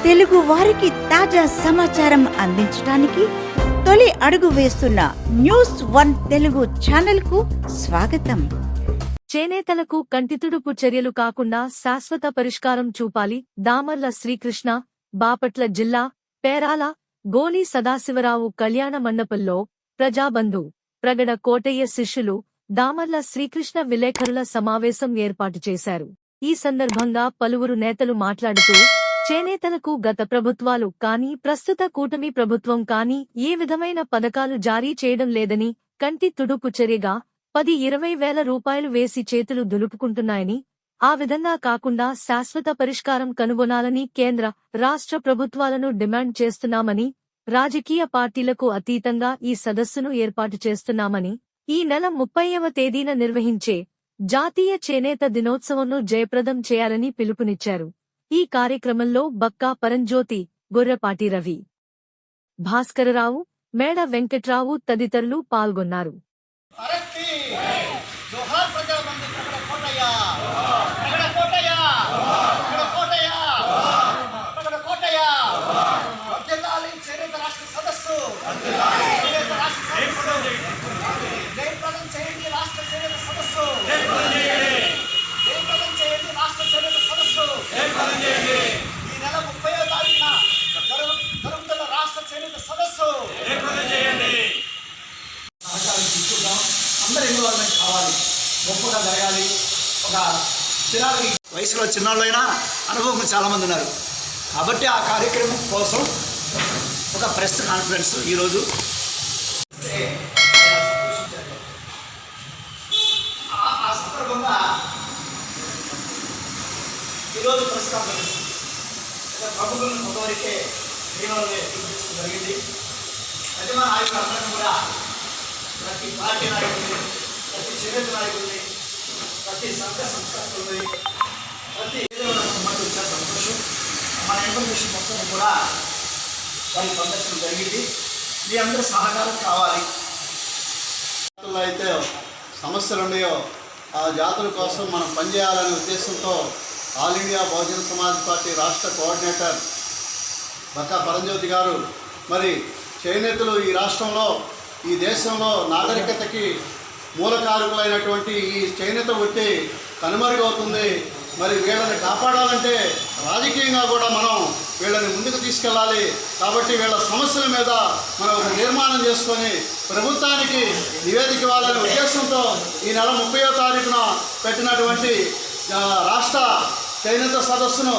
తెలుగు వారికి తాజా సమాచారం అందించడానికి తొలి అడుగు వేస్తున్న న్యూస్ వన్ తెలుగు ఛానల్ కు స్వాగతం. చేనేతలకు కంటితుడుపు చర్యలు కాకుండా శాశ్వత పరిష్కారం చూపాలి. దామర్ల శ్రీకృష్ణ, బాపట్ల జిల్లా పేరాల గోలి సదాశివరావు కళ్యాణ మండపంలో ప్రజాబంధు ప్రగడ కోటయ్య శిష్యులు దామర్ల శ్రీకృష్ణ విలేకరుల సమావేశం ఏర్పాటు చేశారు. ఈ సందర్భంగా పలువురు నేతలు మాట్లాడుతూ చేనేతలకు గత ప్రభుత్వాలు కానీ ప్రస్తుత కూటమి ప్రభుత్వం కానీ ఏ విధమైన పథకాలు జారీ చేయడం లేదని, కంటి తుడుపు చర్యగా 10-20 వేల రూపాయలు వేసి చేతులు దులుపుకుంటున్నాయని, ఆ విధంగా కాకుండా శాశ్వత పరిష్కారం కనుగొనాలని కేంద్ర, రాష్ట్ర ప్రభుత్వాలను డిమాండ్ చేస్తున్నామని, రాజకీయ పార్టీలకు అతీతంగా ఈ సదస్సును ఏర్పాటు చేస్తున్నామని, ఈ నెల 30వ తేదీన నిర్వహించే జాతీయ చేనేత దినోత్సవంను జయప్రదం చేయాలని పిలుపునిచ్చారు. ఈ కార్యక్రమంలో బక్కా పరంజ్యోతి, గొర్రెపాటి రవి, భాస్కరరావు, మేడ వెంకట్రావు తదితరులు పాల్గొన్నారు. అందరి ఇన్వాల్వ్మెంట్ కావాలి, గొప్పగా జరగాలి. ఒక వయసులో చిన్నవాళ్ళైనా అనుభవం చాలామంది ఉన్నారు కాబట్టి ఆ కార్యక్రమం కోసం ఒక ప్రెస్ కాన్ఫరెన్స్ ఈరోజు ఆ సందర్భంగా ఈరోజు ప్రెస్ కాన్ఫరెన్స్ ప్రభుత్వం కొంతవరకే చూపించడం జరిగింది. యజమాన నాయకులు అందరం కూడా ప్రతి పార్టీ నాయకుల్ని, ప్రతి చేనేత నాయకుల్ని, ప్రతి సంఘ సంస్థలని, ప్రతి మంది వచ్చారు. సంతోషం. మన ఇన్ఫర్మేషన్ మొత్తం కూడా వారికి పంపించడం జరిగింది. మీ అందరూ సహకారం కావాలి. అయితే సమస్యలు ఉన్నాయో ఆ జాతుల కోసం మనం పనిచేయాలనే ఉద్దేశంతో all India Bahujan Samaj party రాష్ట్ర కోఆర్డినేటర్ బక్కా పరంజ్యోతి గారు మరి చేనేతలు ఈ రాష్ట్రంలో, ఈ దేశంలో నాగరికతకి మూలకారకులైనటువంటి ఈ చేనేత వృత్తి కనుమరుగవుతుంది. మరి వీళ్ళని కాపాడాలంటే రాజకీయంగా కూడా మనం వీళ్ళని ముందుకు తీసుకెళ్ళాలి. కాబట్టి వీళ్ళ సమస్యల మీద మనం ఒక నిర్మాణం చేసుకొని ప్రభుత్వానికి నివేదిక ఇవ్వాలనే ఉద్దేశంతో ఈ నెల 30వ తారీఖున పెట్టినటువంటి రాష్ట్ర చేనేత సదస్సును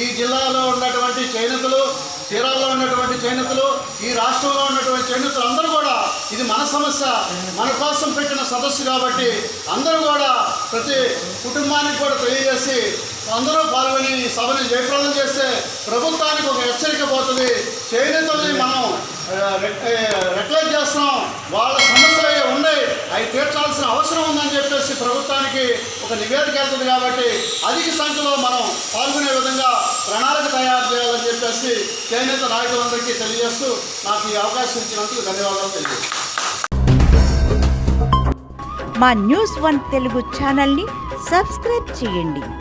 ఈ జిల్లాలో ఉన్నటువంటి చేనేతలు, చీరాల్లో ఉన్నటువంటి చేనేతలు, ఈ రాష్ట్రంలో ఉన్నటువంటి చేనేతలు అందరూ కూడా ఇది మన సమస్య, మన కోసం పెట్టిన సదస్సు కాబట్టి అందరూ కూడా ప్రతి కుటుంబానికి కూడా తెలియజేసి అందరూ పాల్గొని ఈ సభని జయప్రదం చేస్తే ప్రభుత్వానికి ఒక హెచ్చరిక పోతుంది. చేనేతల్ని మనం రెక్లైజ్ చేస్తున్నాం, వాళ్ళ సమస్యలు అవి ఉన్నాయి, అవి తీర్చాల్సిన అవసరం ఉందని చెప్పేసి ప్రభుత్వానికి ఒక నివేదిక వెళ్తుంది. కాబట్టి అధిక సంఖ్యలో మనం పాల్గొనే విధంగా ప్రణాళిక తయారు చేయాలని చెప్పేసి చేనేత నాయకులందరికీ తెలియజేస్తూ నాకు ఈ అవకాశం ఇచ్చినందుకు ధన్యవాదాలు తెలియజేస్తాను. మా న్యూస్ వన్ తెలుగు ఛానల్ని సబ్స్క్రైబ్ చేయండి.